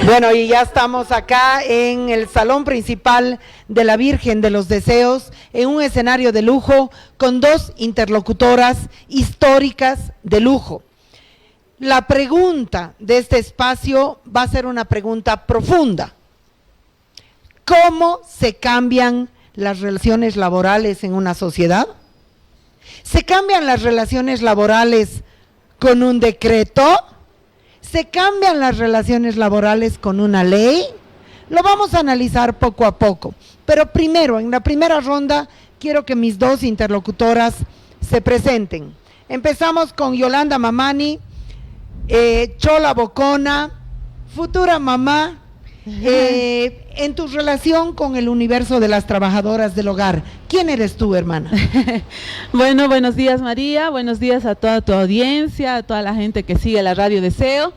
Bueno, y ya estamos acá en el salón principal de la Virgen de los Deseos, en un escenario de lujo, con dos interlocutoras históricas de lujo. La pregunta de este espacio va a ser una pregunta profunda. ¿Cómo se cambian las relaciones laborales en una sociedad? ¿Se cambian las relaciones laborales con un decreto? ¿Se cambian las relaciones laborales con una ley? Lo vamos a analizar poco a poco. Pero primero, en la primera ronda, quiero que mis dos interlocutoras se presenten. Empezamos con Yolanda Mamani, chola bocona, futura mamá, en tu relación con el universo de las trabajadoras del hogar. ¿Quién eres tú, hermana? Bueno, buenos días, María, buenos días a toda tu audiencia, a toda la gente que sigue la Radio Deseo.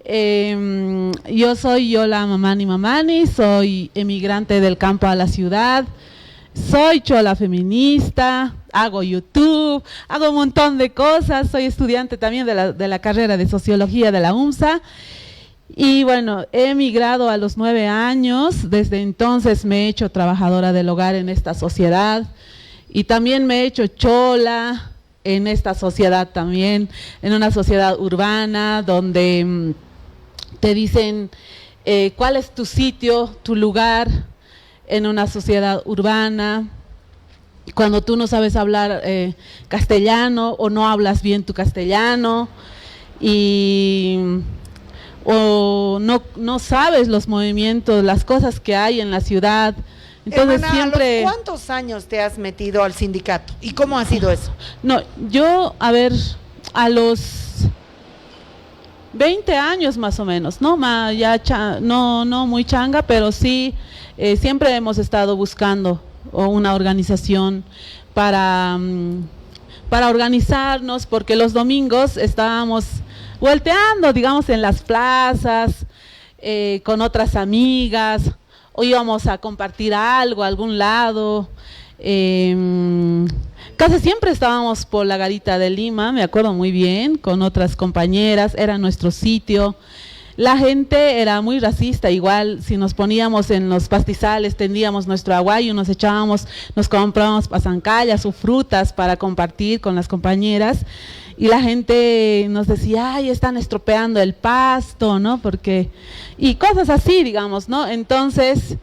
Yo soy Yola Mamani, soy emigrante del campo a la ciudad, soy chola feminista, hago YouTube, hago un montón de cosas, soy estudiante también de la carrera de Sociología de la UMSA. Y bueno, he emigrado a los 9 años, desde entonces me he hecho trabajadora del hogar en esta sociedad y también me he hecho chola en esta sociedad también, en una sociedad urbana donde te dicen cuál es tu sitio, tu lugar en una sociedad urbana. Cuando tú no sabes hablar castellano o no hablas bien tu castellano o no sabes los movimientos, las cosas que hay en la ciudad. Entonces, hermana, siempre... ¿a los cuántos años te has metido al sindicato? ¿Y cómo ha sido eso? No, yo, a los 20 años más o menos, no muy changa, pero sí, siempre hemos estado buscando una organización para organizarnos, porque los domingos estábamos volteando, digamos, en las plazas, con otras amigas, o íbamos a compartir algo a algún lado. Casi siempre estábamos por la Garita de Lima, me acuerdo muy bien, con otras compañeras, era nuestro sitio. La gente era muy racista, igual si nos poníamos en los pastizales, tendíamos nuestro aguayo, nos comprábamos pasancallas o frutas para compartir con las compañeras. Y la gente nos decía, ay, están estropeando el pasto, ¿no? Y cosas así, digamos, ¿no? Entonces,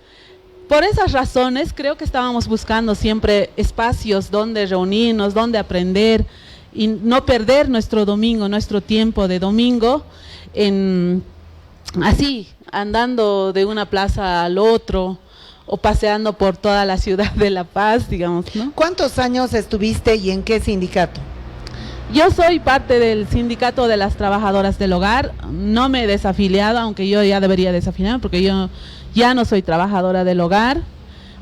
por esas razones, creo que estábamos buscando siempre espacios donde reunirnos, donde aprender y no perder nuestro domingo, nuestro tiempo de domingo, así, andando de una plaza al otro o paseando por toda la ciudad de La Paz, digamos, ¿no? ¿Cuántos años estuviste y en qué sindicato? Yo soy parte del sindicato de las trabajadoras del hogar, no me he desafiliado, aunque yo ya debería desafiliarme porque yo ya no soy trabajadora del hogar,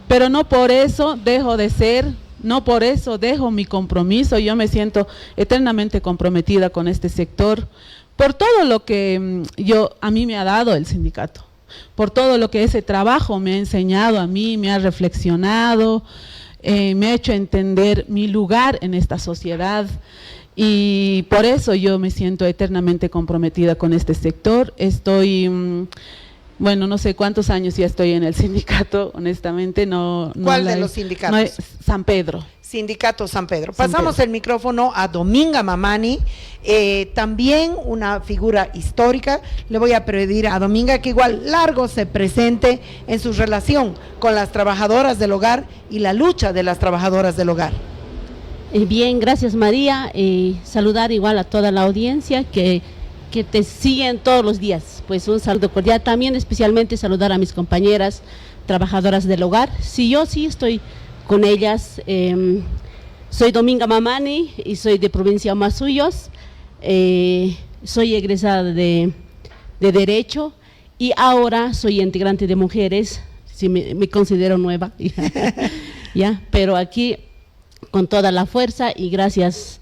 pero no por eso dejo de ser, no por eso dejo mi compromiso. Yo me siento eternamente comprometida con este sector, por todo lo que a mí me ha dado el sindicato, por todo lo que ese trabajo me ha enseñado a mí, me ha reflexionado, me ha hecho entender mi lugar en esta sociedad. Y por eso yo me siento eternamente comprometida con este sector. Estoy, bueno, no sé cuántos años ya estoy en el sindicato, honestamente. ¿Cuál de los sindicatos? San Pedro. Sindicato San Pedro. Pasamos el micrófono a Dominga Mamani, también una figura histórica. Le voy a pedir a Dominga que igual largo se presente en su relación con las trabajadoras del hogar y la lucha de las trabajadoras del hogar. Bien, gracias María, saludar igual a toda la audiencia que te siguen todos los días, pues un saludo cordial, también especialmente saludar a mis compañeras trabajadoras del hogar. Yo sí estoy con ellas, soy Dominga Mamani y soy de provincia Masuyos, soy egresada de Derecho y ahora soy integrante de Mujeres, si me considero nueva, ya, pero aquí con toda la fuerza y gracias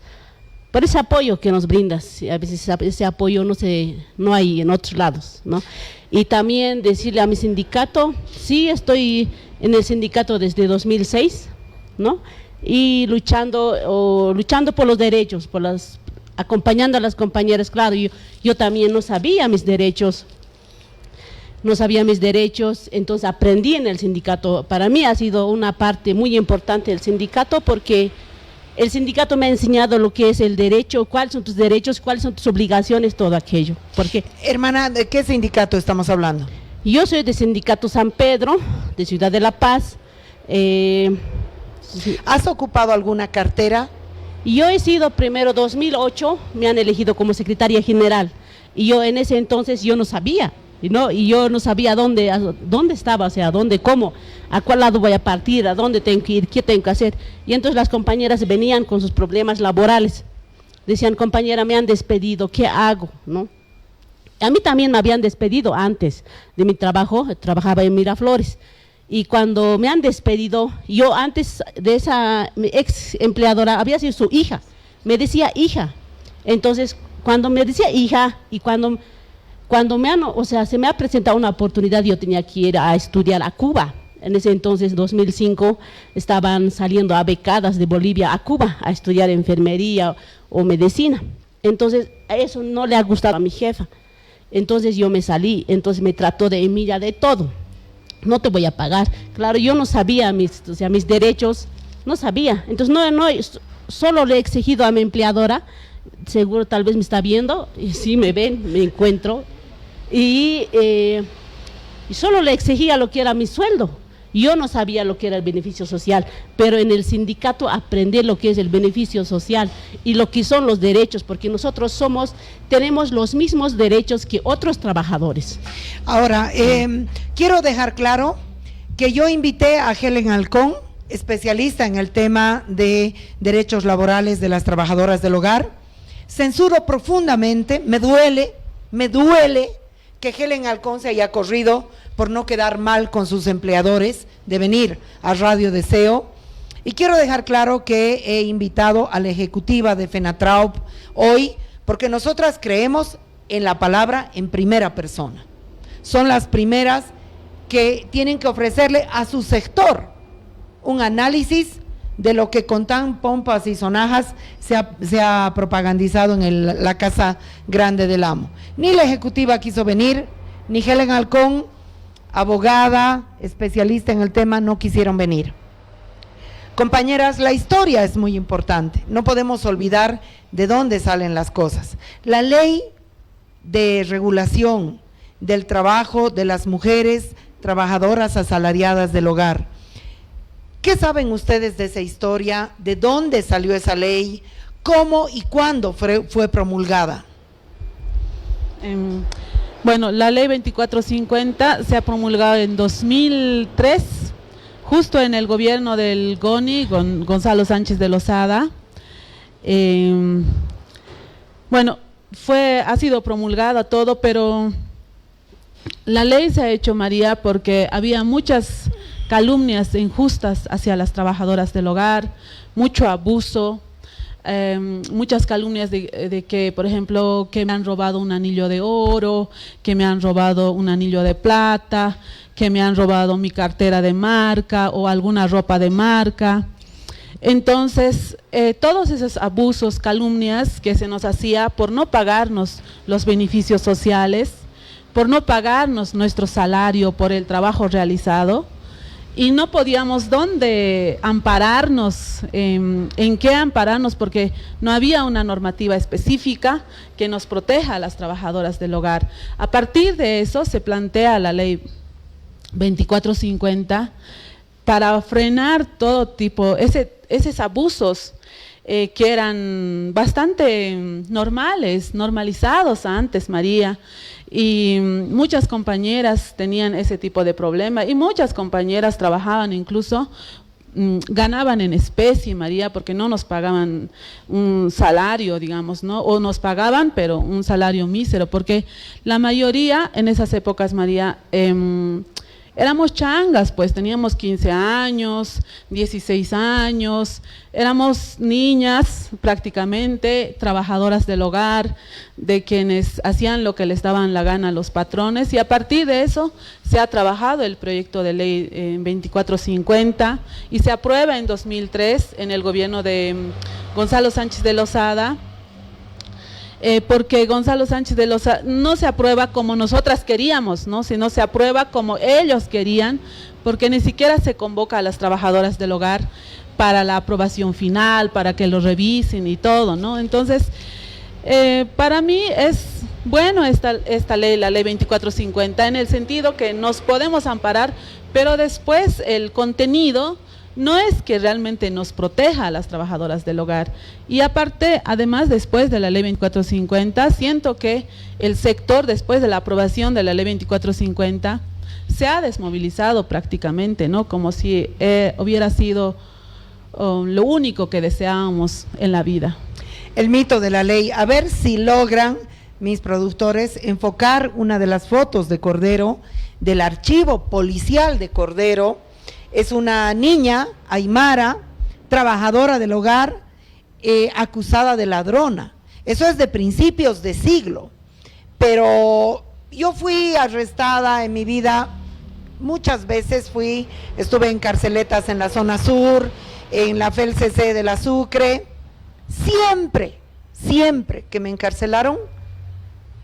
por ese apoyo que nos brindas. A veces ese apoyo no hay en otros lados, ¿no? Y también decirle a mi sindicato, sí estoy en el sindicato desde 2006, ¿no? Y luchando por los derechos, acompañando a las compañeras. Claro, yo también no sabía mis derechos, no sabía mis derechos, entonces aprendí en el sindicato. Para mí ha sido una parte muy importante el sindicato, porque el sindicato me ha enseñado lo que es el derecho, cuáles son tus derechos, cuáles son tus obligaciones, todo aquello. Porque hermana, ¿de qué sindicato estamos hablando? yo soy del sindicato San Pedro, de Ciudad de La Paz. ¿Has ocupado alguna cartera? Yo he sido primero 2008, me han elegido como secretaria general, y yo en ese entonces yo no sabía, y yo no sabía dónde estaba, o sea, dónde, cómo, a cuál lado voy a partir, a dónde tengo que ir, qué tengo que hacer. Y entonces las compañeras venían con sus problemas laborales, decían, compañera, me han despedido, ¿qué hago?, ¿no? A mí también me habían despedido antes de mi trabajo, trabajaba en Miraflores. Y cuando me han despedido, yo antes de esa mi ex empleadora había sido su hija, me decía hija. Entonces, cuando me decía hija y cuando se me ha presentado una oportunidad, yo tenía que ir a estudiar a Cuba. En ese entonces, 2005, estaban saliendo a becadas de Bolivia a Cuba a estudiar enfermería o medicina. Entonces, a eso no le ha gustado a mi jefa. Entonces yo me salí, entonces me trató de Emilia de todo. No te voy a pagar. Claro, yo no sabía mis derechos, no sabía. Entonces solo le he exigido a mi empleadora, seguro tal vez me está viendo, y sí me ven, me encuentro, y solo le exigía lo que era mi sueldo. Yo no sabía lo que era el beneficio social, pero en el sindicato aprendí lo que es el beneficio social y lo que son los derechos, porque nosotros tenemos los mismos derechos que otros trabajadores. Ahora, quiero dejar claro que yo invité a Helen Halcón, especialista en el tema de derechos laborales de las trabajadoras del hogar. Censuro profundamente, me duele que Helen Halcón se haya corrido por no quedar mal con sus empleadores de venir a Radio Deseo. Y quiero dejar claro que he invitado a la ejecutiva de FENATRAUP hoy, porque nosotras creemos en la palabra en primera persona. Son las primeras que tienen que ofrecerle a su sector un análisis de lo que con tan pompas y sonajas se ha propagandizado en la Casa Grande del Amo. Ni la ejecutiva quiso venir, ni Helen Halcón, abogada, especialista en el tema, no quisieron venir. Compañeras, la historia es muy importante, no podemos olvidar de dónde salen las cosas. La ley de regulación del trabajo de las mujeres trabajadoras asalariadas del hogar. ¿Qué saben ustedes de esa historia? ¿De dónde salió esa ley? ¿Cómo y cuándo fue promulgada? Bueno, la ley 2450 se ha promulgado en 2003, justo en el gobierno del GONI, Gonzalo Sánchez de Lozada. Bueno, ha sido promulgada todo, pero la ley se ha hecho, María, porque había muchas calumnias injustas hacia las trabajadoras del hogar, mucho abuso, muchas calumnias de que, por ejemplo, que me han robado un anillo de oro, que me han robado un anillo de plata, que me han robado mi cartera de marca o alguna ropa de marca. Entonces, todos esos abusos, calumnias que se nos hacía por no pagarnos los beneficios sociales, por no pagarnos nuestro salario por el trabajo realizado, y no podíamos dónde ampararnos, en qué ampararnos, porque no había una normativa específica que nos proteja a las trabajadoras del hogar. A partir de eso se plantea la ley 2450 para frenar todo tipo, esos abusos que eran bastante normalizados antes, María. Y muchas compañeras tenían ese tipo de problema y muchas compañeras trabajaban incluso, ganaban en especie, María, porque no nos pagaban un salario, digamos, ¿no? O nos pagaban, pero un salario mísero, porque la mayoría en esas épocas, María, éramos changas, pues teníamos 15 años, 16 años, éramos niñas prácticamente, trabajadoras del hogar, de quienes hacían lo que les daban la gana a los patrones, y a partir de eso se ha trabajado el proyecto de ley 2450 y se aprueba en 2003 en el gobierno de Gonzalo Sánchez de Lozada. porque Gonzalo Sánchez de Loza no se aprueba como nosotras queríamos, ¿no? Sino se aprueba como ellos querían, porque ni siquiera se convoca a las trabajadoras del hogar para la aprobación final, para que lo revisen y todo, ¿no? Entonces, para mí es bueno esta ley, la ley 2450, en el sentido que nos podemos amparar, pero después el contenido no es que realmente nos proteja a las trabajadoras del hogar. Y aparte, además, después de la ley 2450, siento que el sector, después de la aprobación de la ley 2450, se ha desmovilizado prácticamente, ¿no? Como si hubiera sido lo único que deseábamos en la vida. El mito de la ley. A ver si logran mis productores enfocar una de las fotos de Cordero, del archivo policial de Cordero. Es una niña, Aymara, trabajadora del hogar, acusada de ladrona. Eso es de principios de siglo. Pero yo fui arrestada en mi vida muchas veces, estuve en carceletas en la zona sur, en la FELCC de la Sucre. Siempre que me encarcelaron,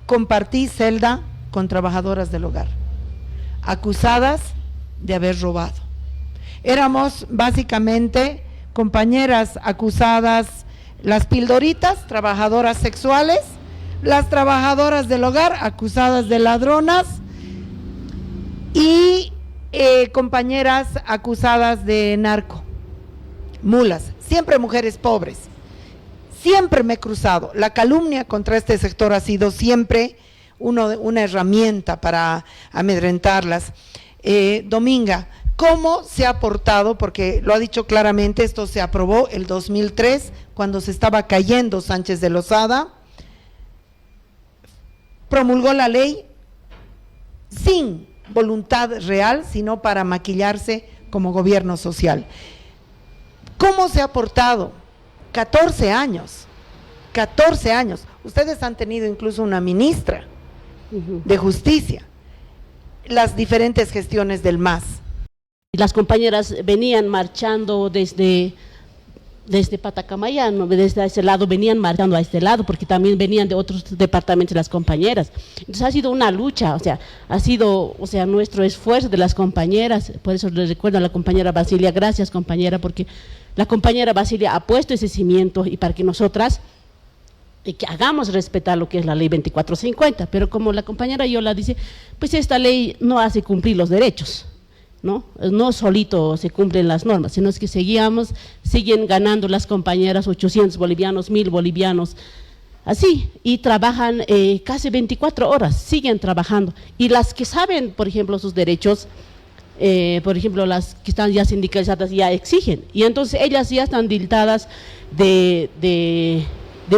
compartí celda con trabajadoras del hogar, acusadas de haber robado. Éramos básicamente compañeras acusadas, las pildoritas, trabajadoras sexuales, las trabajadoras del hogar acusadas de ladronas y compañeras acusadas de narco, mulas, siempre mujeres pobres. Siempre me he cruzado. La calumnia contra este sector ha sido siempre una herramienta para amedrentarlas. Dominga, ¿cómo se ha aportado? Porque lo ha dicho claramente, esto se aprobó el 2003, cuando se estaba cayendo Sánchez de Lozada, promulgó la ley sin voluntad real, sino para maquillarse como gobierno social. ¿Cómo se ha aportado? 14 años. Ustedes han tenido incluso una ministra de Justicia, las diferentes gestiones del MAS. Las compañeras venían marchando desde Patacamaya, ¿no? Desde ese lado venían marchando a este lado, porque también venían de otros departamentos las compañeras. Entonces ha sido una lucha, ha sido nuestro esfuerzo de las compañeras. Por eso les recuerdo a la compañera Basilia, gracias compañera, porque la compañera Basilia ha puesto ese cimiento y para que nosotras que hagamos respetar lo que es la ley 2450, pero como la compañera Yola dice, pues esta ley no hace cumplir los derechos, ¿no? No solito se cumplen las normas, sino es que siguen ganando las compañeras 800 bolivianos, 1000 bolivianos, así, y trabajan casi 24 horas, siguen trabajando, y las que saben, por ejemplo, sus derechos, por ejemplo, las que están ya sindicalizadas ya exigen, y entonces ellas ya están tildadas de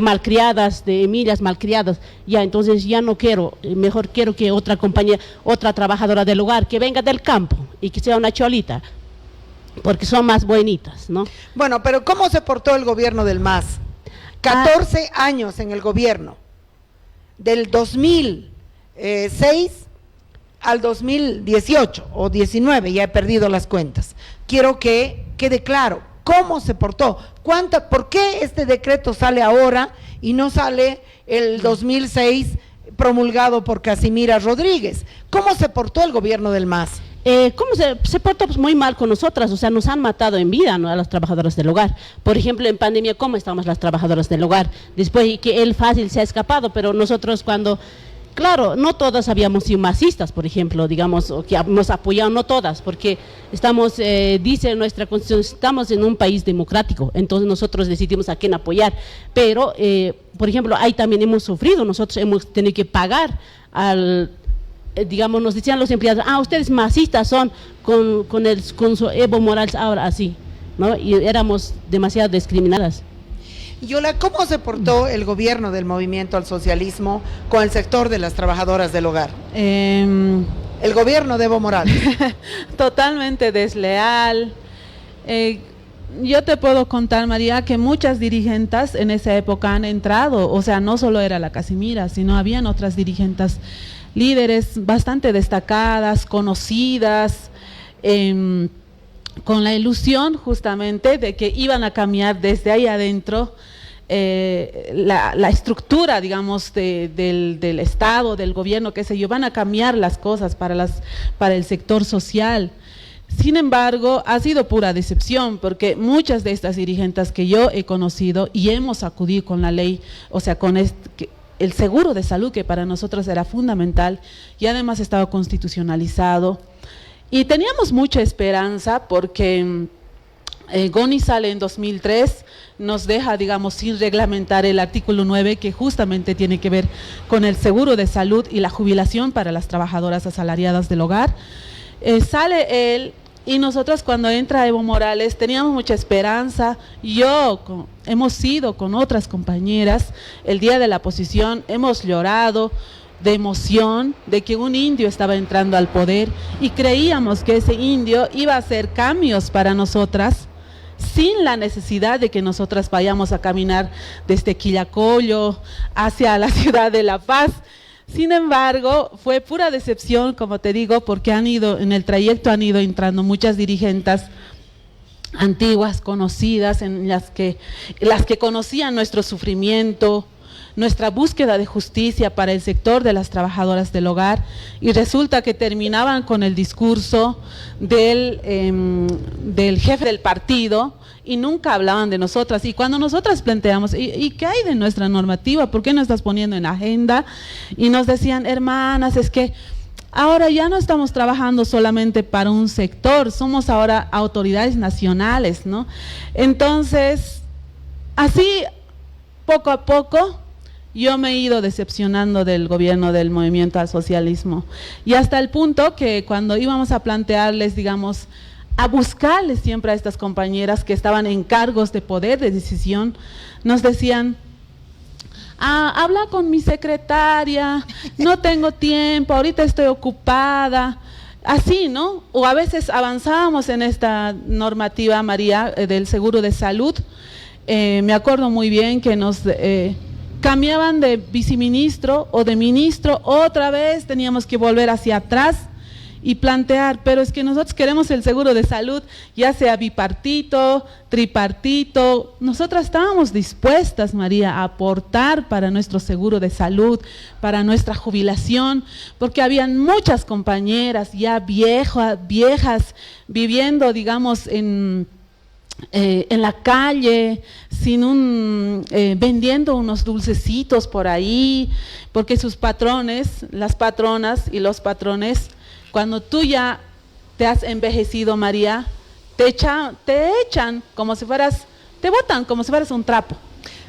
malcriadas, de Emilias malcriadas, ya entonces ya no quiero, mejor quiero que otra compañera, otra trabajadora del hogar, que venga del campo y que sea una cholita, porque son más buenitas, ¿no? Bueno, pero ¿cómo se portó el gobierno del MAS? 14 años en el gobierno, del 2006 al 2018 o 19, ya he perdido las cuentas. Quiero que quede claro cómo se portó, por qué este decreto sale ahora y no sale el 2006 promulgado por Casimira Rodríguez. ¿Cómo se portó el gobierno del MAS? ¿Cómo se portó? Pues muy mal con nosotras, nos han matado en vida, ¿no? A las trabajadoras del hogar. Por ejemplo, en pandemia, ¿cómo estamos las trabajadoras del hogar? Después que él fácil se ha escapado, pero nosotros cuando... Claro, no todas habíamos sido masistas, por ejemplo, digamos, o que nos apoyaron, no todas, porque estamos, dice nuestra Constitución, estamos en un país democrático, entonces nosotros decidimos a quién apoyar, pero, por ejemplo, ahí también hemos sufrido, nosotros hemos tenido que pagar digamos, nos decían los empleados, ustedes masistas son con su Evo Morales ahora así, ¿no? Y éramos demasiado discriminadas. Yola, ¿cómo se portó el gobierno del movimiento al socialismo con el sector de las trabajadoras del hogar? El gobierno de Evo Morales. Totalmente desleal. Yo te puedo contar, María, que muchas dirigentes en esa época han entrado, no solo era la Casimira, sino habían otras dirigentes líderes bastante destacadas, conocidas, con la ilusión justamente de que iban a cambiar desde ahí adentro la estructura, digamos, del Estado, del gobierno, qué sé yo, van a cambiar las cosas para el sector social. Sin embargo, ha sido pura decepción, porque muchas de estas dirigentes que yo he conocido y hemos acudido con la ley, o sea, con el seguro de salud, que para nosotros era fundamental, y además estaba constitucionalizado, y teníamos mucha esperanza porque GONI sale en 2003, nos deja, digamos, sin reglamentar el artículo 9, que justamente tiene que ver con el seguro de salud y la jubilación para las trabajadoras asalariadas del hogar. Sale él, y nosotros cuando entra Evo Morales teníamos mucha esperanza. Hemos ido con otras compañeras el día de la posesión, hemos llorado de emoción de que un indio estaba entrando al poder, y creíamos que ese indio iba a hacer cambios para nosotras sin la necesidad de que nosotras vayamos a caminar desde Quillacollo hacia la ciudad de La Paz. Sin embargo, fue pura decepción, como te digo, porque en el trayecto han ido entrando muchas dirigentes antiguas, conocidas, en las que conocían nuestro sufrimiento, nuestra búsqueda de justicia para el sector de las trabajadoras del hogar, y resulta que terminaban con el discurso del jefe del partido, y nunca hablaban de nosotras. Y cuando nosotras planteamos, ¿y qué hay de nuestra normativa? ¿Por qué no estás poniendo en agenda? Y nos decían, hermanas, es que ahora ya no estamos trabajando solamente para un sector, somos ahora autoridades nacionales, ¿no? Entonces, así, poco a poco, yo me he ido decepcionando del gobierno del movimiento al socialismo, y hasta el punto que cuando íbamos a plantearles, digamos, a buscarles siempre a estas compañeras que estaban en cargos de poder de decisión, nos decían, habla con mi secretaria, no tengo tiempo, ahorita estoy ocupada, así, ¿no? O a veces avanzábamos en esta normativa, María, del seguro de salud. Me acuerdo muy bien que nos cambiaban de viceministro o de ministro, otra vez teníamos que volver hacia atrás y plantear, pero es que nosotros queremos el seguro de salud, ya sea bipartito, tripartito. Nosotras estábamos dispuestas, María, a aportar para nuestro seguro de salud, para nuestra jubilación, porque habían muchas compañeras ya viejas, viviendo, digamos, en la calle, vendiendo unos dulcecitos por ahí, porque sus patrones, las patronas y los patrones, cuando tú ya te has envejecido, María, te echan como si fueras, te botan como si fueras un trapo.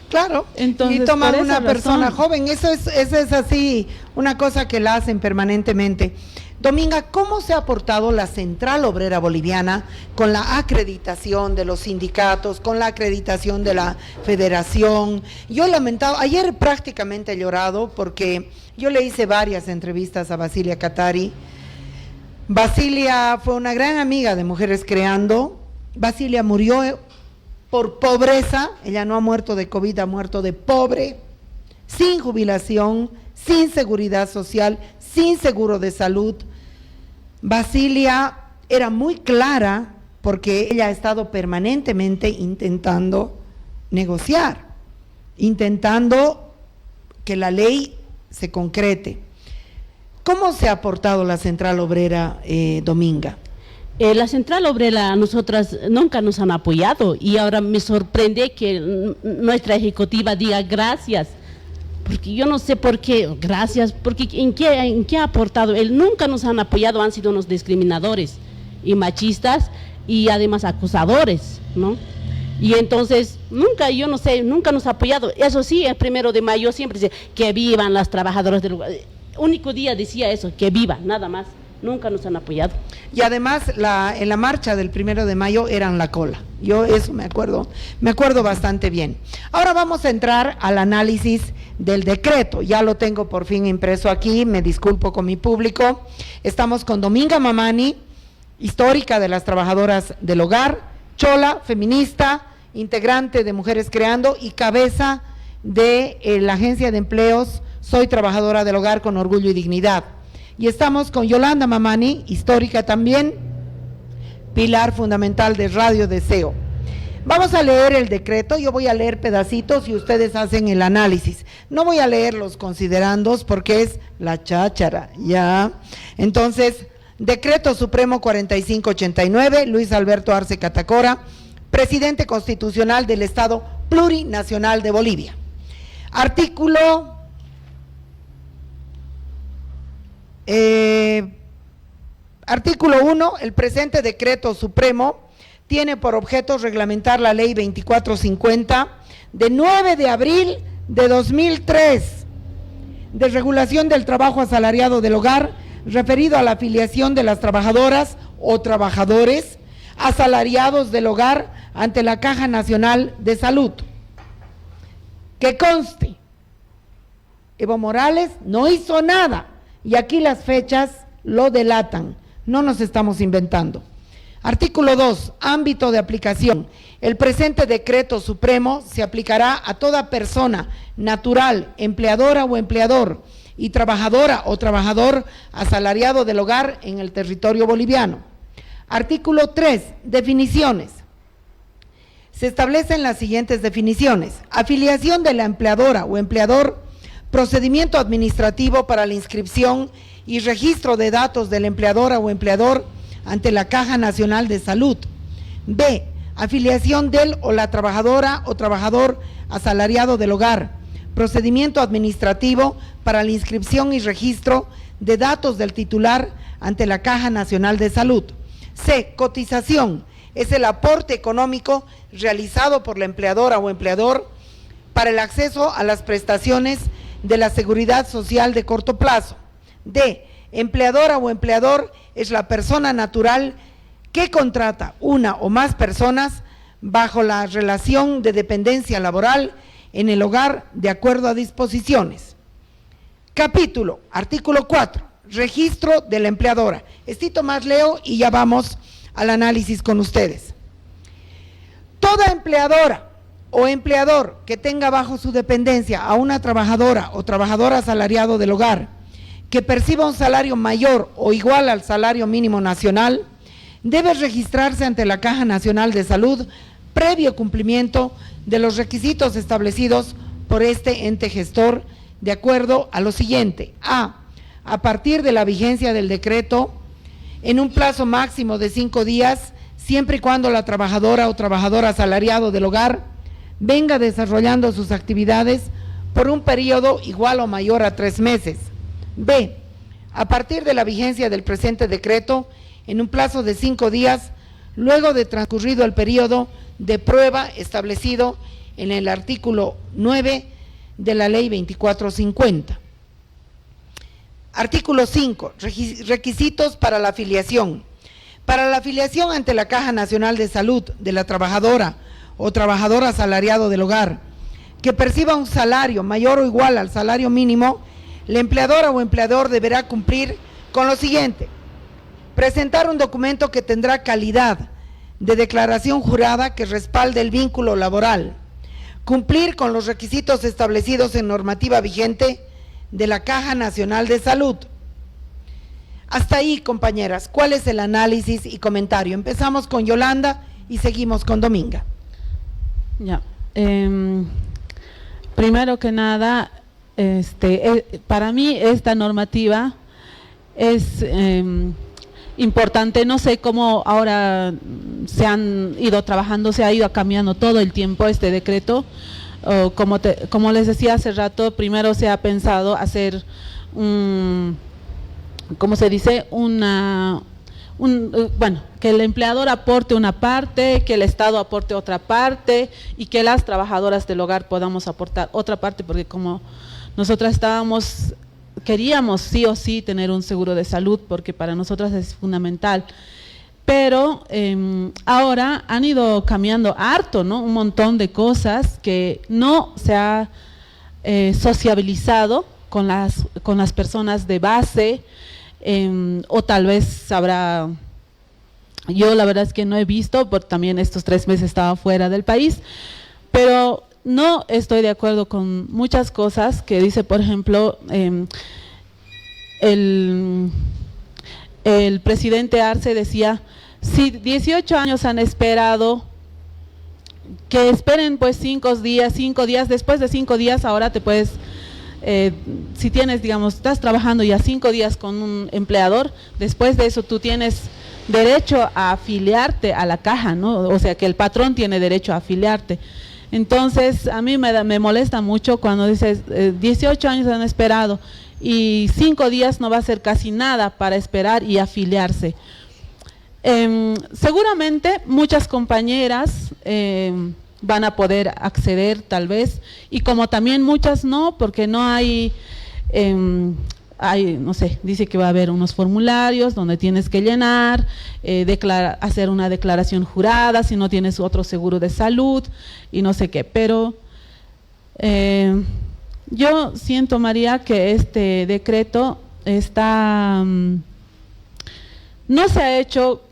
Claro, entonces, y toman una persona joven, eso es así, una cosa que la hacen permanentemente. Dominga, ¿cómo se ha portado la Central Obrera Boliviana con la acreditación de los sindicatos, con la acreditación de la federación? Yo lamentaba, ayer prácticamente he llorado porque yo le hice varias entrevistas a Basilia Cattari. Basilia fue una gran amiga de Mujeres Creando. Basilia murió por pobreza, ella no ha muerto de COVID, ha muerto de pobre, sin jubilación, sin seguridad social, sin seguro de salud. Basilia era muy clara porque ella ha estado permanentemente intentando negociar, intentando que la ley se concrete. ¿Cómo se ha portado la Central Obrera, Dominga? La Central Obrera, nosotras nunca nos han apoyado, y ahora me sorprende que nuestra ejecutiva diga gracias, porque yo no sé por qué, gracias, porque ¿en qué ha aportado? Él nunca nos han apoyado, han sido unos discriminadores y machistas y además acusadores, ¿no? Y entonces, yo no sé, nunca nos ha apoyado. Eso sí, el 1 de mayo siempre dice que vivan las trabajadoras del lugar. Único día decía eso, que viva, nada más. Nunca nos han apoyado. Y además en la marcha del 1 de mayo eran la cola. Yo eso me acuerdo bastante bien. Ahora vamos a entrar al análisis del decreto. Ya lo tengo por fin impreso aquí, me disculpo con mi público. Estamos con Dominga Mamani, histórica de las trabajadoras del hogar, chola, feminista, integrante de Mujeres Creando y cabeza de la agencia de empleos Soy Trabajadora del Hogar con Orgullo y Dignidad. Y estamos con Yolanda Mamani, histórica también, pilar fundamental de Radio Deseo. Vamos a leer el decreto, yo voy a leer pedacitos y ustedes hacen el análisis. No voy a leer los considerandos porque es la cháchara, ¿ya? Entonces, Decreto Supremo 4589, Luis Alberto Arce Catacora, Presidente Constitucional del Estado Plurinacional de Bolivia. Artículo 1, el presente Decreto Supremo tiene por objeto reglamentar la Ley 2450 de 9 de abril de 2003 de regulación del trabajo asalariado del hogar, referido a la afiliación de las trabajadoras o trabajadores asalariados del hogar ante la Caja Nacional de Salud. Que conste, Evo Morales no hizo nada y aquí las fechas lo delatan, no nos estamos inventando. Artículo 2, ámbito de aplicación. El presente Decreto Supremo se aplicará a toda persona natural, empleadora o empleador, y trabajadora o trabajador asalariado del hogar en el territorio boliviano. Artículo 3, definiciones. Se establecen las siguientes definiciones: afiliación de la empleadora o empleador, procedimiento administrativo para la inscripción y registro de datos de la empleadora o empleador ante la Caja Nacional de Salud. B, afiliación del o la trabajadora o trabajador asalariado del hogar, procedimiento administrativo para la inscripción y registro de datos del titular ante la Caja Nacional de Salud. C, cotización, es el aporte económico realizado por la empleadora o empleador para el acceso a las prestaciones de la Seguridad Social de corto plazo. D, empleadora o empleador es la persona natural que contrata una o más personas bajo la relación de dependencia laboral en el hogar de acuerdo a disposiciones. Capítulo, artículo 4, registro de la empleadora. Estito más leo y ya vamos al análisis con ustedes. Toda empleadora o empleador que tenga bajo su dependencia a una trabajadora o trabajador asalariado del hogar que perciba un salario mayor o igual al salario mínimo nacional, debe registrarse ante la Caja Nacional de Salud previo cumplimiento de los requisitos establecidos por este ente gestor, de acuerdo a lo siguiente: a partir de la vigencia del decreto, en un plazo máximo de 5 días, siempre y cuando la trabajadora o trabajador asalariado del hogar venga desarrollando sus actividades por un periodo igual o mayor a 3 meses. B, a partir de la vigencia del presente decreto, en un plazo de 5 días, luego de transcurrido el periodo de prueba establecido en el artículo 9 de la Ley 2450. Artículo 5, requisitos para la afiliación. Para la afiliación ante la Caja Nacional de Salud de la trabajadora o trabajador asalariado del hogar que perciba un salario mayor o igual al salario mínimo, la empleadora o empleador deberá cumplir con lo siguiente: presentar un documento que tendrá calidad de declaración jurada que respalde el vínculo laboral, cumplir con los requisitos establecidos en normativa vigente de la Caja Nacional de Salud. Hasta ahí, compañeras, ¿cuál es el análisis y comentario? Empezamos con Yolanda y seguimos con Dominga. Ya, primero que nada, para mí esta normativa es importante. No sé cómo ahora se han ido trabajando, se ha ido cambiando todo el tiempo este decreto. Como les decía hace rato, primero se ha pensado hacer ¿cómo se dice? Bueno, que el empleador aporte una parte, que el Estado aporte otra parte y que las trabajadoras del hogar podamos aportar otra parte, porque como nosotras queríamos sí o sí tener un seguro de salud, porque para nosotras es fundamental, pero ahora han ido cambiando harto, ¿no? Un montón de cosas que no se ha sociabilizado con las personas de base, o tal vez habrá, yo la verdad es que no he visto, porque también estos 3 meses estaba fuera del país, pero no estoy de acuerdo con muchas cosas que dice, por ejemplo, el presidente Arce decía, si 18 años han esperado que esperen pues 5 días, después de 5 días ahora te puedes, si tienes, digamos, estás trabajando ya 5 días con un empleador, después de eso tú tienes derecho a afiliarte a la caja, ¿no? O sea que el patrón tiene derecho a afiliarte. Entonces a mí me molesta mucho cuando dices 18 años han esperado y 5 días no va a ser casi nada para esperar y afiliarse. Seguramente muchas compañeras van a poder acceder tal vez, y como también muchas no, porque no hay, no sé, dice que va a haber unos formularios donde tienes que llenar, hacer una declaración jurada si no tienes otro seguro de salud y no sé qué, pero yo siento, María, que este decreto está, no se ha hecho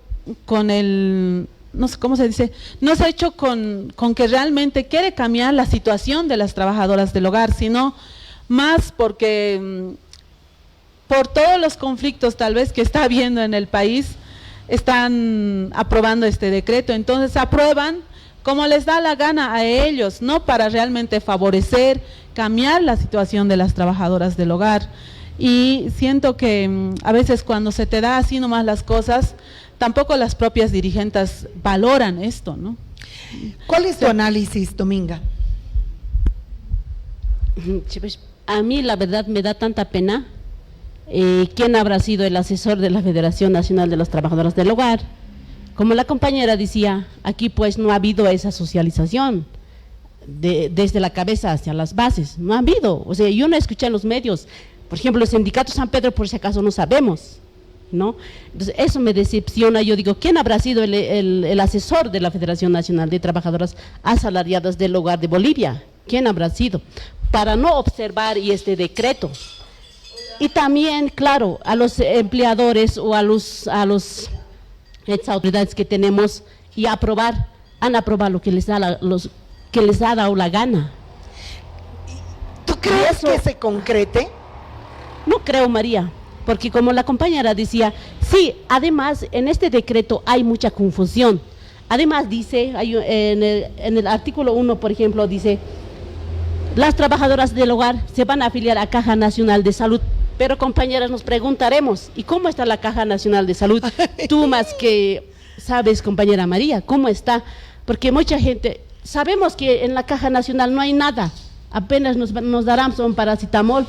con el, no sé cómo se dice, no se ha hecho con que realmente quiere cambiar la situación de las trabajadoras del hogar, sino más porque por todos los conflictos tal vez que está habiendo en el país, están aprobando este decreto. Entonces aprueban como les da la gana a ellos, no para realmente favorecer, cambiar la situación de las trabajadoras del hogar. Y siento que a veces cuando se te da así nomás las cosas, tampoco las propias dirigentes valoran esto, ¿no? ¿Cuál es tu análisis, Dominga? Sí, pues, a mí la verdad me da tanta pena. ¿Quién habrá sido el asesor de la Federación Nacional de las Trabajadoras del Hogar? Como la compañera decía, aquí pues no ha habido esa socialización desde la cabeza hacia las bases, no ha habido. O sea, yo no escuché en los medios, por ejemplo, el sindicato San Pedro, por si acaso no sabemos, ¿no? Entonces eso me decepciona. Yo digo, ¿quién habrá sido el asesor de la Federación Nacional de Trabajadoras Asalariadas del Hogar de Bolivia? ¿Quién habrá sido? Para no observar y este decreto. Y también, claro, a los empleadores o a las autoridades que tenemos y han aprobado lo que les da que les ha dado la gana. ¿Tú crees que se concrete? No creo, María, porque como la compañera decía, sí, además en este decreto hay mucha confusión. Además dice, en el artículo 1, por ejemplo, dice, las trabajadoras del hogar se van a afiliar a Caja Nacional de Salud. Pero compañeras, nos preguntaremos, ¿y cómo está la Caja Nacional de Salud? Tú más que sabes, compañera María, ¿cómo está? Porque mucha gente, sabemos que en la Caja Nacional no hay nada, apenas nos darán un paracetamol,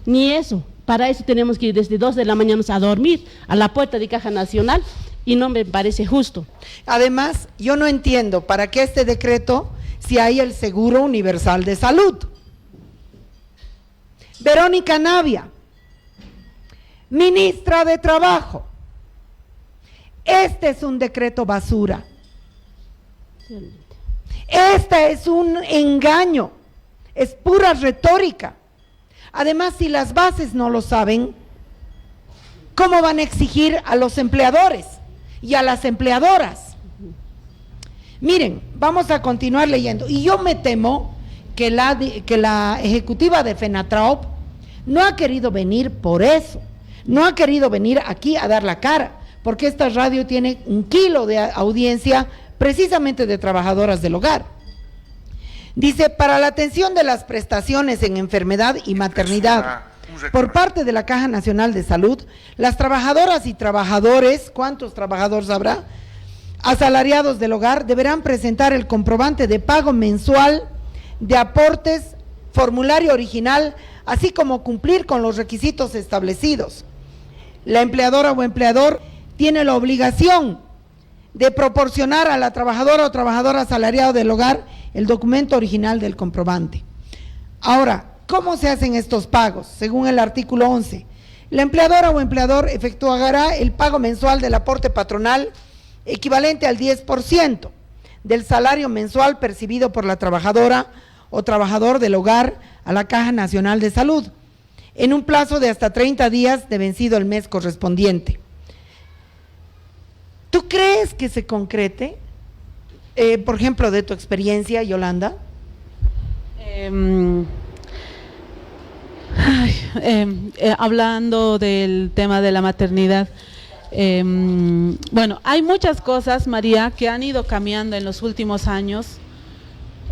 ni eso. Para eso tenemos que ir desde 2 de la mañana a dormir a la puerta de Caja Nacional y no me parece justo. Además, yo no entiendo para qué este decreto si hay el Seguro Universal de Salud. Verónica Navia, ministra de Trabajo, este es un decreto basura. Este es un engaño, es pura retórica. Además, si las bases no lo saben, ¿cómo van a exigir a los empleadores y a las empleadoras? Miren, vamos a continuar leyendo. Y yo me temo que la ejecutiva de FENATRAOP no ha querido venir por eso. No ha querido venir aquí a dar la cara, porque esta radio tiene 1 kilo de audiencia precisamente de trabajadoras del hogar. Dice, para la atención de las prestaciones en enfermedad y maternidad por parte de la Caja Nacional de Salud, las trabajadoras y trabajadores, ¿cuántos trabajadores habrá? Asalariados del hogar deberán presentar el comprobante de pago mensual de aportes, formulario original, así como cumplir con los requisitos establecidos. La empleadora o empleador tiene la obligación de proporcionar a la trabajadora o trabajador asalariado del hogar el documento original del comprobante. Ahora, ¿cómo se hacen estos pagos? Según el artículo 11, la empleadora o empleador efectuará el pago mensual del aporte patronal equivalente al 10% del salario mensual percibido por la trabajadora o trabajador del hogar a la Caja Nacional de Salud, en un plazo de hasta 30 días de vencido el mes correspondiente. ¿Tú crees que se concrete? Por ejemplo, de tu experiencia, Yolanda. Hablando del tema de la maternidad, bueno, hay muchas cosas, María, que han ido cambiando en los últimos años,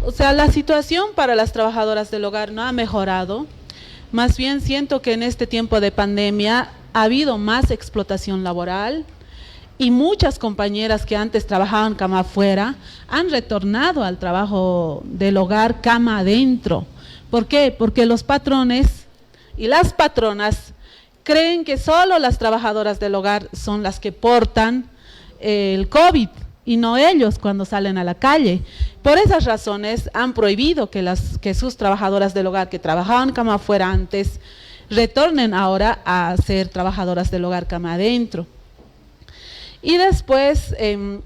O sea, la situación para las trabajadoras del hogar no ha mejorado. Más bien siento que en este tiempo de pandemia ha habido más explotación laboral y muchas compañeras que antes trabajaban cama afuera han retornado al trabajo del hogar cama adentro. ¿Por qué? Porque los patrones y las patronas creen que solo las trabajadoras del hogar son las que portan el COVID y no ellos cuando salen a la calle. Por esas razones han prohibido que sus trabajadoras del hogar que trabajaban cama afuera antes retornen ahora a ser trabajadoras del hogar cama adentro. Y después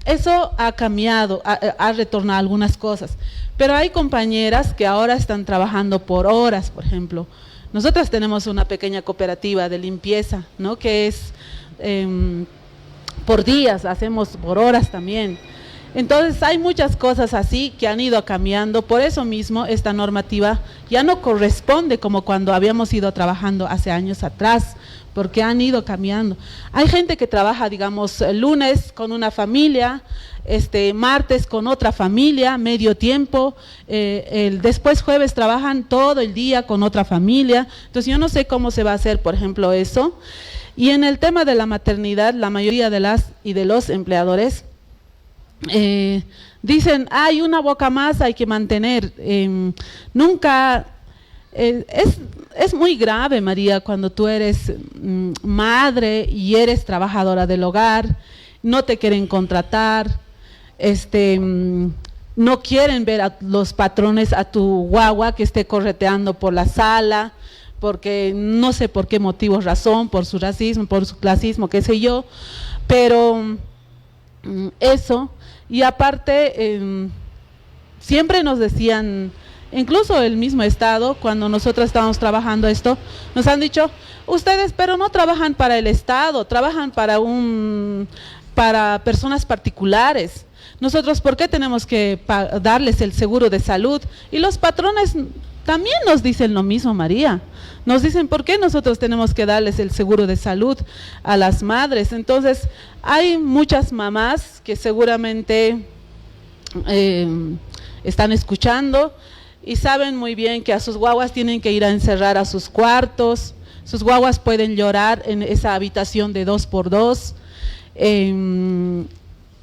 eso ha cambiado, ha retornado algunas cosas, pero hay compañeras que ahora están trabajando por horas, por ejemplo. Nosotras tenemos una pequeña cooperativa de limpieza, ¿no? Que es por días, hacemos por horas también. Entonces hay muchas cosas así que han ido cambiando, por eso mismo esta normativa ya no corresponde como cuando habíamos ido trabajando hace años atrás, porque han ido cambiando. Hay gente que trabaja, digamos, el lunes con una familia, martes con otra familia, medio tiempo, después jueves trabajan todo el día con otra familia. Entonces yo no sé cómo se va a hacer, por ejemplo, eso. Y en el tema de la maternidad, la mayoría de las y de los empleadores dicen, hay una boca más, hay que mantener. Nunca, es muy grave, María, cuando tú eres madre y eres trabajadora del hogar, no te quieren contratar, no quieren ver a los patrones, a tu guagua que esté correteando por la sala, porque no sé por qué motivo, razón, por su racismo, por su clasismo, qué sé yo, pero eso. Y aparte, siempre nos decían, incluso el mismo Estado, cuando nosotros estábamos trabajando esto, nos han dicho, ustedes pero no trabajan para el Estado, trabajan para personas particulares. Nosotros, ¿por qué tenemos que darles el seguro de salud? Y los patrones también nos dicen lo mismo, María. Nos dicen, ¿por qué nosotros tenemos que darles el seguro de salud a las madres? Entonces, hay muchas mamás que seguramente están escuchando y saben muy bien que a sus guaguas tienen que ir a encerrar a sus cuartos. Sus guaguas pueden llorar en esa habitación de 2x2.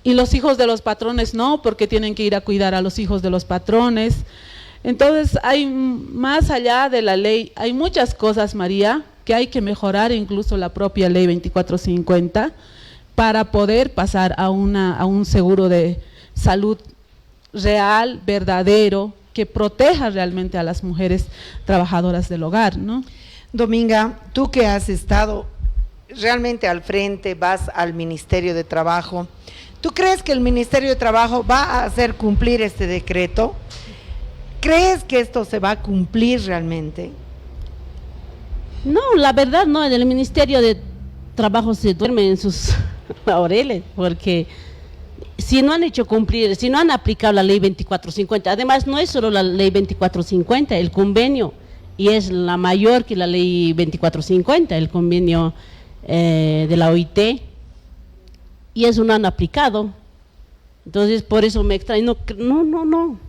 Y los hijos de los patrones no, porque tienen que ir a cuidar a los hijos de los patrones. Entonces, hay más allá de la ley, hay muchas cosas, María, que hay que mejorar, incluso la propia ley 2450, para poder pasar a un seguro de salud real, verdadero, que proteja realmente a las mujeres trabajadoras del hogar, ¿no? Dominga, tú que has estado realmente al frente, vas al Ministerio de Trabajo, ¿tú crees que el Ministerio de Trabajo va a hacer cumplir este decreto? ¿Crees que esto se va a cumplir realmente? No, la verdad no, en el Ministerio de Trabajo se duerme en sus laureles, porque si no han hecho cumplir, si no han aplicado la ley 2450, además no es solo la ley 2450, el convenio, y es la mayor que la ley 2450, el convenio de la OIT, y eso no han aplicado. Entonces, por eso me extraño,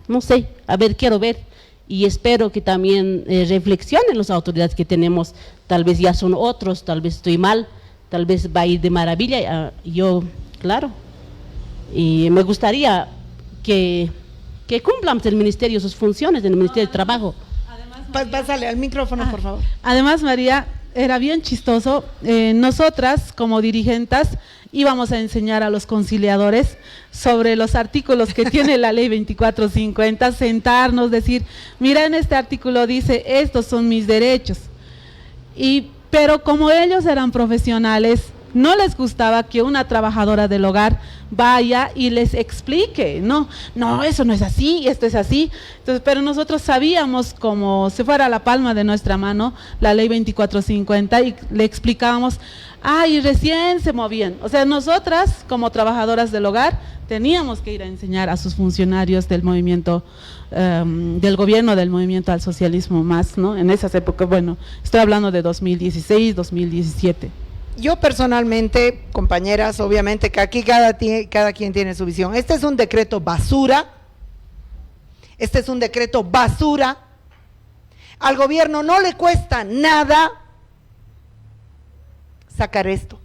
no sé, a ver, quiero ver, y espero que también reflexionen las autoridades que tenemos, tal vez ya son otros, tal vez estoy mal, tal vez va a ir de maravilla, yo, claro, y me gustaría que cumplan el Ministerio sus funciones, el Ministerio de Trabajo. Pásale al micrófono, por favor. Además, María, era bien chistoso, nosotras como dirigentes íbamos a enseñar a los conciliadores sobre los artículos que tiene la ley 2450, sentarnos, decir, mira, en este artículo dice, estos son mis derechos. Pero como ellos eran profesionales, no les gustaba que una trabajadora del hogar vaya y les explique, no, eso no es así, esto es así. Entonces, pero nosotros sabíamos como si fuera la palma de nuestra mano la ley 2450 y le explicábamos, y recién se movían. O sea, nosotras como trabajadoras del hogar teníamos que ir a enseñar a sus funcionarios del movimiento, del gobierno del movimiento al socialismo más, ¿no? En esas épocas, bueno, estoy hablando de 2016, 2017. Yo personalmente, compañeras, obviamente que aquí cada quien tiene su visión. Este es un decreto basura, Este es un decreto basura. Al gobierno no le cuesta nada sacar esto.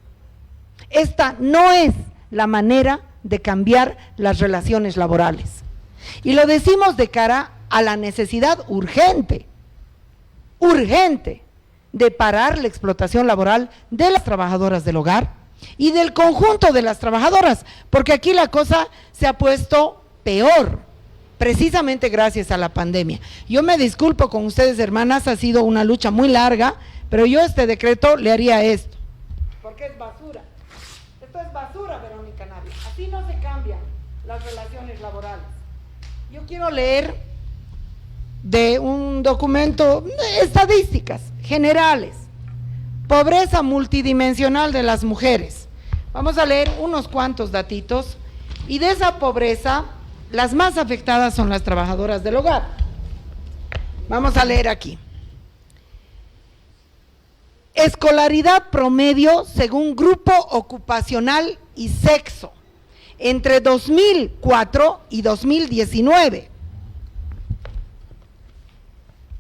Esta no es la manera de cambiar las relaciones laborales. Y lo decimos de cara a la necesidad urgente de parar la explotación laboral de las trabajadoras del hogar y del conjunto de las trabajadoras, porque aquí la cosa se ha puesto peor, precisamente gracias a la pandemia. Yo me disculpo con ustedes, hermanas, ha sido una lucha muy larga, pero yo este decreto le haría esto, porque es basura. Esto es basura, Verónica Navia. Así no se cambian las relaciones laborales. Yo quiero leer de un documento, estadísticas generales, pobreza multidimensional de las mujeres. Vamos a leer unos cuantos datitos, y de esa pobreza, las más afectadas son las trabajadoras del hogar. Vamos a leer aquí. Escolaridad promedio según grupo ocupacional y sexo, entre 2004 y 2019.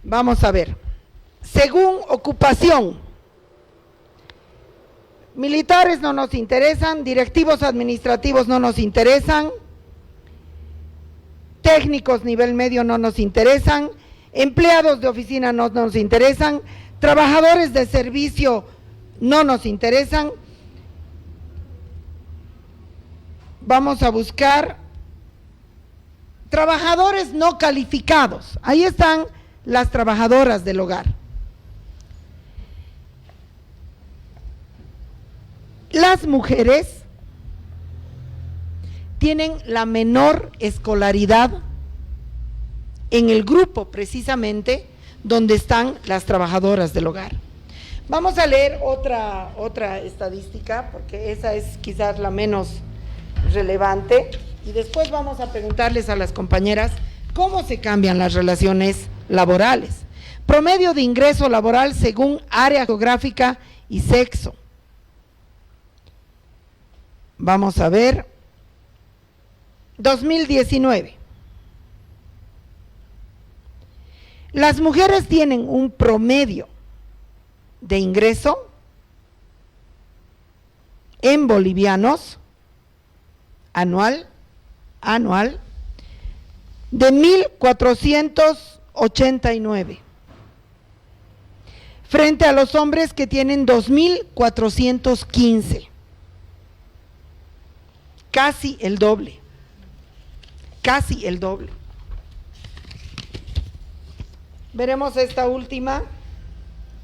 Vamos a ver. Según ocupación, militares no nos interesan, directivos administrativos no nos interesan, técnicos nivel medio no nos interesan, empleados de oficina no nos interesan, trabajadores de servicio no nos interesan. Vamos a buscar trabajadores no calificados. Ahí están las trabajadoras del hogar. Las mujeres tienen la menor escolaridad en el grupo precisamente donde están las trabajadoras del hogar. Vamos a leer otra estadística, porque esa es quizás la menos relevante, y después vamos a preguntarles a las compañeras cómo se cambian las relaciones laborales. Promedio de ingreso laboral según área geográfica y sexo. Vamos a ver, 2019. Las mujeres tienen un promedio de ingreso en bolivianos anual de 1.489, frente a los hombres que tienen 2.415. Casi el doble, casi el doble. Veremos esta última.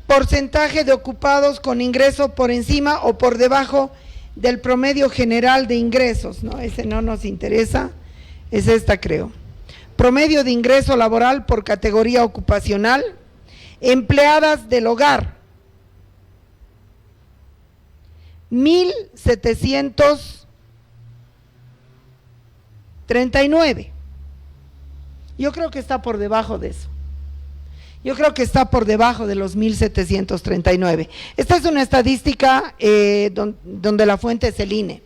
Porcentaje de ocupados con ingreso por encima o por debajo del promedio general de ingresos. No, ese no nos interesa, es esta creo. Promedio de ingreso laboral por categoría ocupacional. Empleadas del hogar, 1.739. Yo creo que está por debajo de eso. Yo creo que está por debajo de los 1.739. Esta es una estadística donde la fuente es el INE.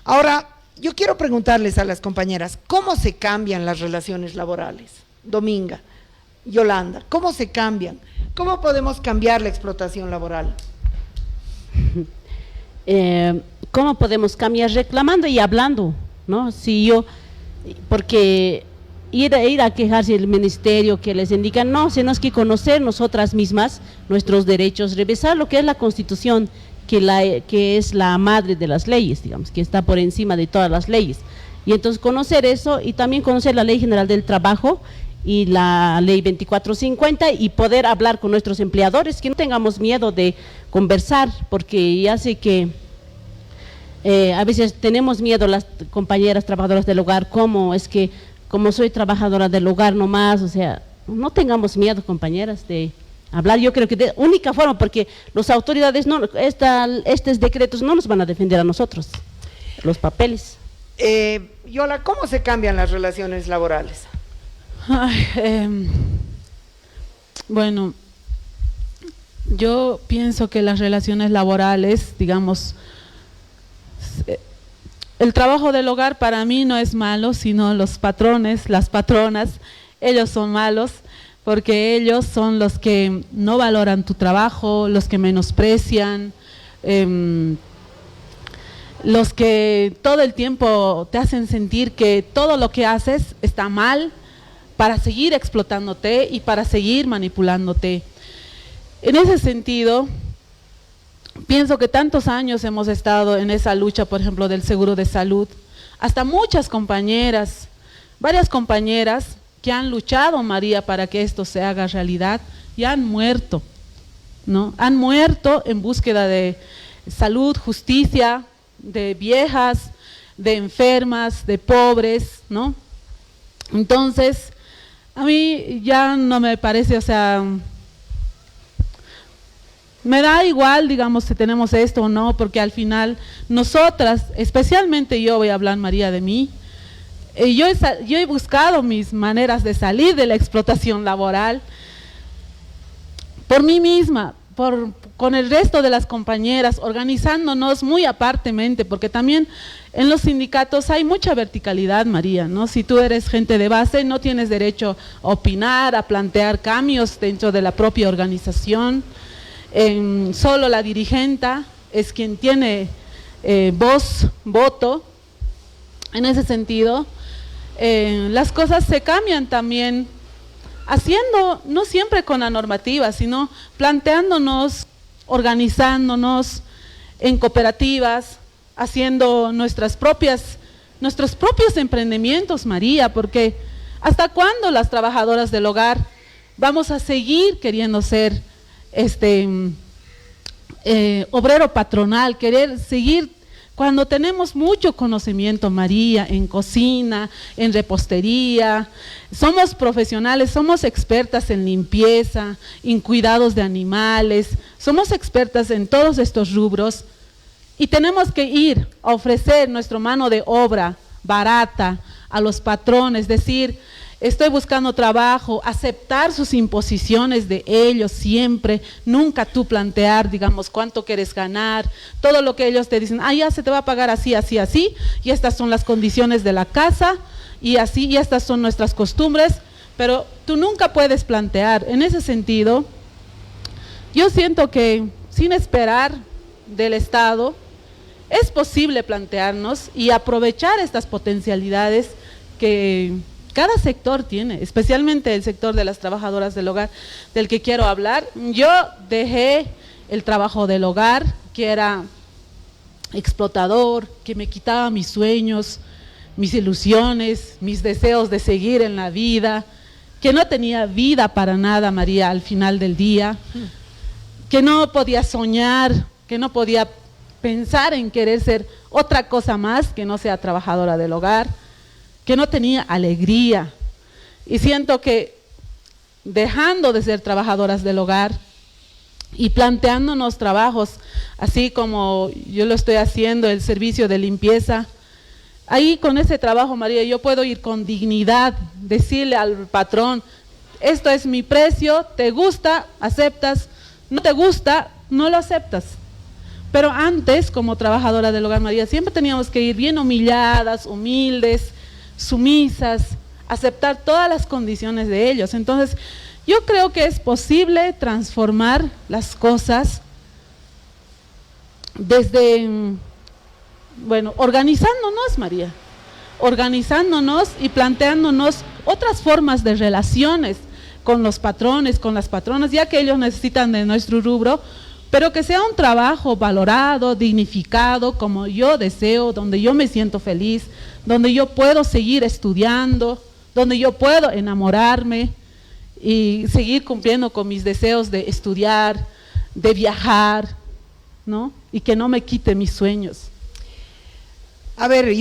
Ahora, yo quiero preguntarles a las compañeras, ¿cómo se cambian las relaciones laborales? Dominga, Yolanda, ¿cómo se cambian? ¿Cómo podemos cambiar la explotación laboral? ¿Cómo podemos cambiar? Reclamando y hablando, ¿no? Porque ir a quejarse al ministerio que les indican, no, tenemos que conocer nosotras mismas nuestros derechos, revisar lo que es la Constitución, que es la madre de las leyes, digamos, que está por encima de todas las leyes. Y entonces conocer eso y también conocer la Ley General del Trabajo y la Ley 2450 y poder hablar con nuestros empleadores, que no tengamos miedo de conversar, porque ya sé que a veces tenemos miedo las compañeras trabajadoras del hogar, como soy trabajadora del hogar nomás, o sea, no tengamos miedo, compañeras, de hablar. Yo creo que de única forma, porque las autoridades, estos decretos no nos van a defender a nosotros, los papeles. Yola, ¿cómo se cambian las relaciones laborales? Bueno, yo pienso que las relaciones laborales, digamos, el trabajo del hogar para mí no es malo, sino los patrones, las patronas, ellos son malos, porque ellos son los que no valoran tu trabajo, los que menosprecian, los que todo el tiempo te hacen sentir que todo lo que haces está mal para seguir explotándote y para seguir manipulándote. En ese sentido, pienso que tantos años hemos estado en esa lucha, por ejemplo, del seguro de salud, hasta muchas compañeras, varias compañeras que han luchado, María, para que esto se haga realidad, y han muerto, ¿no? Han muerto en búsqueda de salud, justicia, de viejas, de enfermas, de pobres, ¿no? Entonces, a mí ya no me parece, o sea, me da igual, digamos, si tenemos esto o no, porque al final nosotras, especialmente yo voy a hablar, María, de mí, yo he buscado mis maneras de salir de la explotación laboral por mí misma, con el resto de las compañeras, organizándonos muy apartemente, porque también en los sindicatos hay mucha verticalidad, María, ¿no? Si tú eres gente de base, no tienes derecho a opinar, a plantear cambios dentro de la propia organización. Solo la dirigenta es quien tiene voz, voto. En ese sentido, las cosas se cambian también haciendo, no siempre con la normativa, sino planteándonos, organizándonos en cooperativas, haciendo nuestros propios emprendimientos, María, porque ¿hasta cuándo las trabajadoras del hogar vamos a seguir queriendo ser obrero patronal, querer seguir cuando tenemos mucho conocimiento, María, en cocina, en repostería, somos profesionales, somos expertas en limpieza, en cuidados de animales, somos expertas en todos estos rubros y tenemos que ir a ofrecer nuestra mano de obra barata a los patrones, decir, estoy buscando trabajo, aceptar sus imposiciones de ellos siempre, nunca tú plantear, digamos, cuánto quieres ganar, todo lo que ellos te dicen, ya se te va a pagar así, así, así, y estas son las condiciones de la casa, y así, y estas son nuestras costumbres, pero tú nunca puedes plantear. En ese sentido, yo siento que sin esperar del Estado, es posible plantearnos y aprovechar estas potencialidades que cada sector tiene, especialmente el sector de las trabajadoras del hogar, del que quiero hablar. Yo dejé el trabajo del hogar, que era explotador, que me quitaba mis sueños, mis ilusiones, mis deseos de seguir en la vida, que no tenía vida para nada, María, al final del día, que no podía soñar, que no podía pensar en querer ser otra cosa más que no sea trabajadora del hogar, que no tenía alegría. Y siento que dejando de ser trabajadoras del hogar y planteándonos trabajos, así como yo lo estoy haciendo, el servicio de limpieza, ahí con ese trabajo, María, yo puedo ir con dignidad, decirle al patrón, esto es mi precio, te gusta, aceptas, no te gusta, no lo aceptas. Pero antes, como trabajadora del hogar, María, siempre teníamos que ir bien humilladas, humildes, sumisas, aceptar todas las condiciones de ellos. Entonces, yo creo que es posible transformar las cosas desde, bueno, organizándonos, María, organizándonos y planteándonos otras formas de relaciones con los patrones, con las patronas, ya que ellos necesitan de nuestro rubro, pero que sea un trabajo valorado, dignificado, como yo deseo, donde yo me siento feliz, donde yo puedo seguir estudiando, donde yo puedo enamorarme y seguir cumpliendo con mis deseos de estudiar, de viajar, ¿no? Y que no me quite mis sueños. A ver,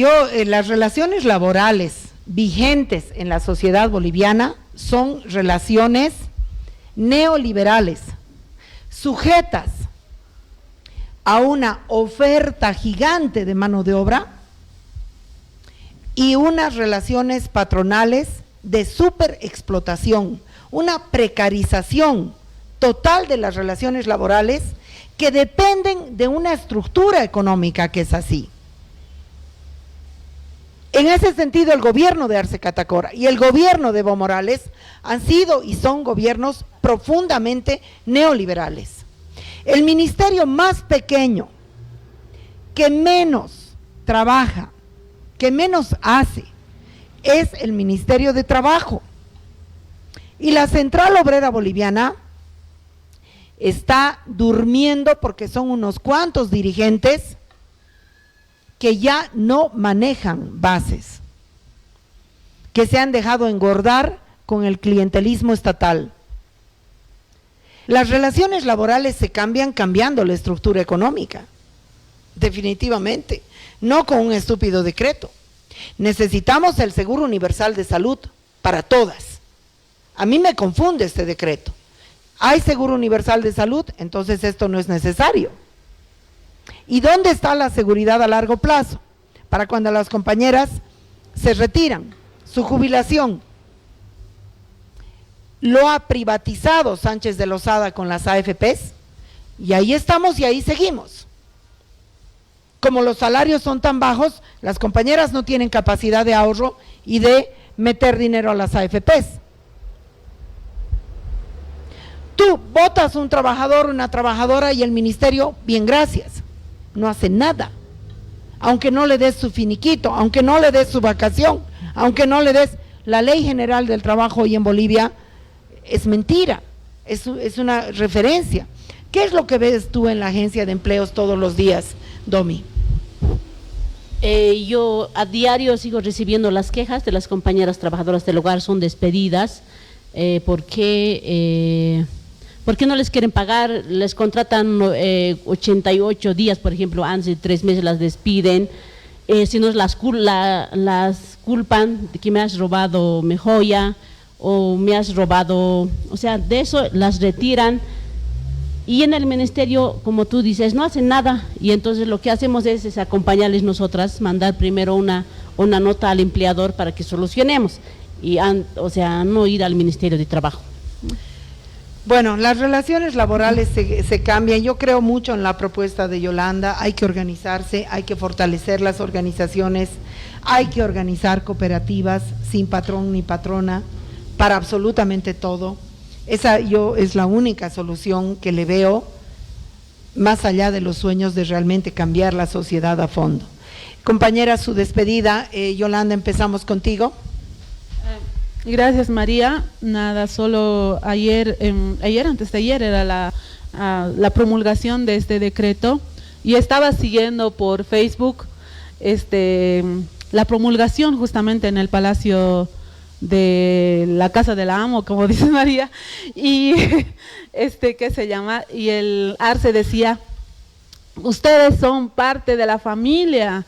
las relaciones laborales vigentes en la sociedad boliviana son relaciones neoliberales, sujetas a una oferta gigante de mano de obra y unas relaciones patronales de superexplotación, una precarización total de las relaciones laborales que dependen de una estructura económica que es así. En ese sentido, el gobierno de Arce Catacora y el gobierno de Evo Morales han sido y son gobiernos profundamente neoliberales. El ministerio más pequeño, que menos trabaja, que menos hace, es el Ministerio de Trabajo. Y la Central Obrera Boliviana está durmiendo porque son unos cuantos dirigentes que ya no manejan bases, que se han dejado engordar con el clientelismo estatal. Las relaciones laborales se cambian cambiando la estructura económica, definitivamente, no con un estúpido decreto. Necesitamos el seguro universal de salud para todas. A mí me confunde este decreto. ¿Hay seguro universal de salud? Entonces esto no es necesario. ¿Y dónde está la seguridad a largo plazo? Para cuando las compañeras se retiran, su jubilación. Lo ha privatizado Sánchez de Lozada con las AFPs, y ahí estamos y ahí seguimos. Como los salarios son tan bajos, las compañeras no tienen capacidad de ahorro y de meter dinero a las AFPs. Tú votas un trabajador, una trabajadora y el ministerio, bien gracias, no hace nada. Aunque no le des su finiquito, aunque no le des su vacación, aunque no le des la ley general del trabajo hoy en Bolivia, es mentira, es una referencia. ¿Qué es lo que ves tú en la agencia de empleos todos los días, Domi? Yo a diario sigo recibiendo las quejas de las compañeras trabajadoras del hogar, son despedidas, porque no les quieren pagar, les contratan 88 días, por ejemplo, antes de 3 meses las despiden, si no las culpan de que me has robado mi joya, o me has robado, o sea, de eso las retiran. Y en el ministerio, como tú dices, no hacen nada, y entonces lo que hacemos es acompañarles nosotras, mandar primero una nota al empleador para que solucionemos, y o sea, no ir al Ministerio de Trabajo. Bueno, las relaciones laborales se cambian. Yo creo mucho en la propuesta de Yolanda. Hay que organizarse, hay que fortalecer las organizaciones, hay que organizar cooperativas sin patrón ni patrona para absolutamente todo. Esa es la única solución que le veo, más allá de los sueños de realmente cambiar la sociedad a fondo. Compañera, su despedida. Yolanda, empezamos contigo. Gracias, María. Nada, solo ayer, antes de ayer, era la promulgación de este decreto, y estaba siguiendo por Facebook la promulgación justamente en el Palacio de la Casa de la Amo, como dice María, y ¿qué se llama? Y el Arce decía: ustedes son parte de la familia,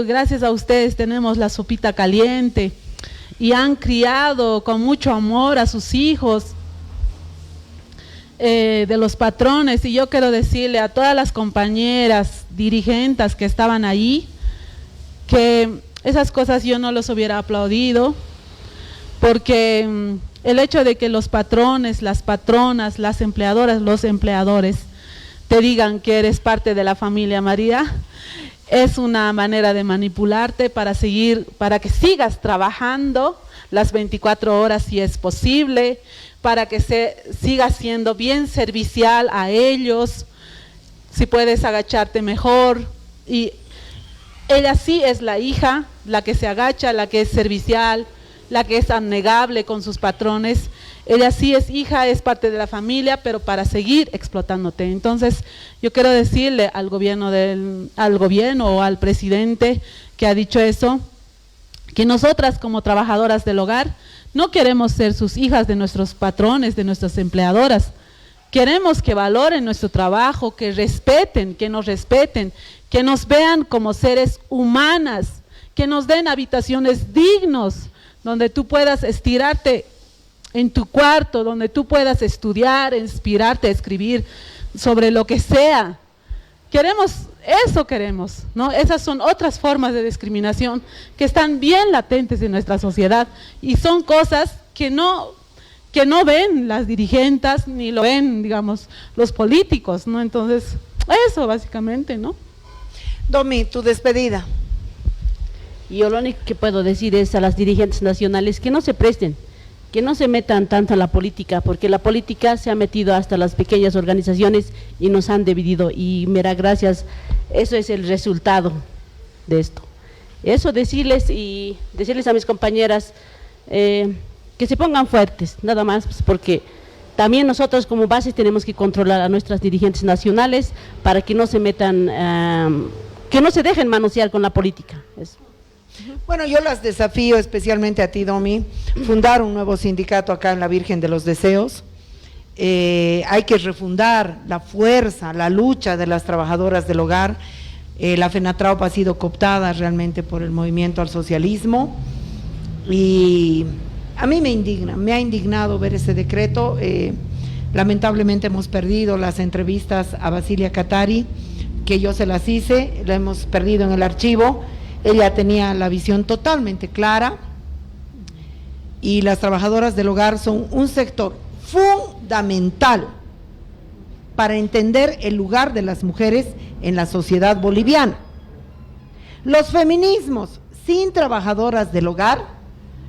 gracias a ustedes tenemos la sopita caliente, y han criado con mucho amor a sus hijos de los patrones. Y yo quiero decirle a todas las compañeras dirigentes que estaban ahí, que esas cosas yo no los hubiera aplaudido, porque el hecho de que los patrones, las patronas, las empleadoras, los empleadores te digan que eres parte de la familia María, es una manera de manipularte para que sigas trabajando las 24 horas si es posible, para que sigas siendo bien servicial a ellos, si puedes agacharte mejor. Y ella sí es la hija, la que se agacha, la que es servicial, la que es abnegable con sus patrones. Ella sí es hija, es parte de la familia, pero para seguir explotándote. Entonces, yo quiero decirle al gobierno o al presidente que ha dicho eso, que nosotras como trabajadoras del hogar no queremos ser sus hijas de nuestros patrones, de nuestras empleadoras. Queremos que valoren nuestro trabajo, que respeten, que nos vean como seres humanas, que nos den habitaciones dignos, donde tú puedas estirarte en tu cuarto, donde tú puedas estudiar, inspirarte, escribir sobre lo que sea. Queremos, ¿no? Esas son otras formas de discriminación que están bien latentes en nuestra sociedad, y son cosas que no ven las dirigentes, ni lo ven, digamos, los políticos, ¿no? Entonces, eso básicamente, ¿no? Domi, tu despedida. Y yo lo único que puedo decir es a las dirigentes nacionales que no se presten, que no se metan tanto en la política, porque la política se ha metido hasta las pequeñas organizaciones y nos han dividido. Y mira, gracias, eso es el resultado de esto. Eso decirles a mis compañeras que se pongan fuertes, nada más, pues, porque también nosotros como base tenemos que controlar a nuestras dirigentes nacionales para que no se metan, que no se dejen manosear con la política. Eso. Bueno, yo las desafío especialmente a ti, Domi, fundar un nuevo sindicato acá en la Virgen de los Deseos. Hay que refundar la fuerza, la lucha de las trabajadoras del hogar. La FENATRAOP ha sido cooptada realmente por el movimiento al socialismo y a mí me ha indignado ver ese decreto. Lamentablemente hemos perdido las entrevistas a Basilia Catari, que yo se las hice, la hemos perdido en el archivo. Ella tenía la visión totalmente clara y las trabajadoras del hogar son un sector fundamental para entender el lugar de las mujeres en la sociedad boliviana. Los feminismos sin trabajadoras del hogar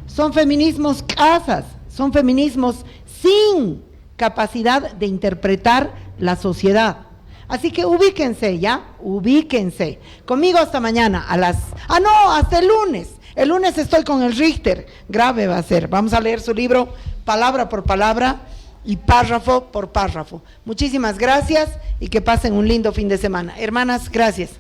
son feminismos casas, son feminismos sin capacidad de interpretar la sociedad. Así que ubíquense ya, ubíquense. Conmigo hasta mañana hasta el lunes. El lunes estoy con el Richter, grave va a ser. Vamos a leer su libro palabra por palabra y párrafo por párrafo. Muchísimas gracias y que pasen un lindo fin de semana. Hermanas, gracias.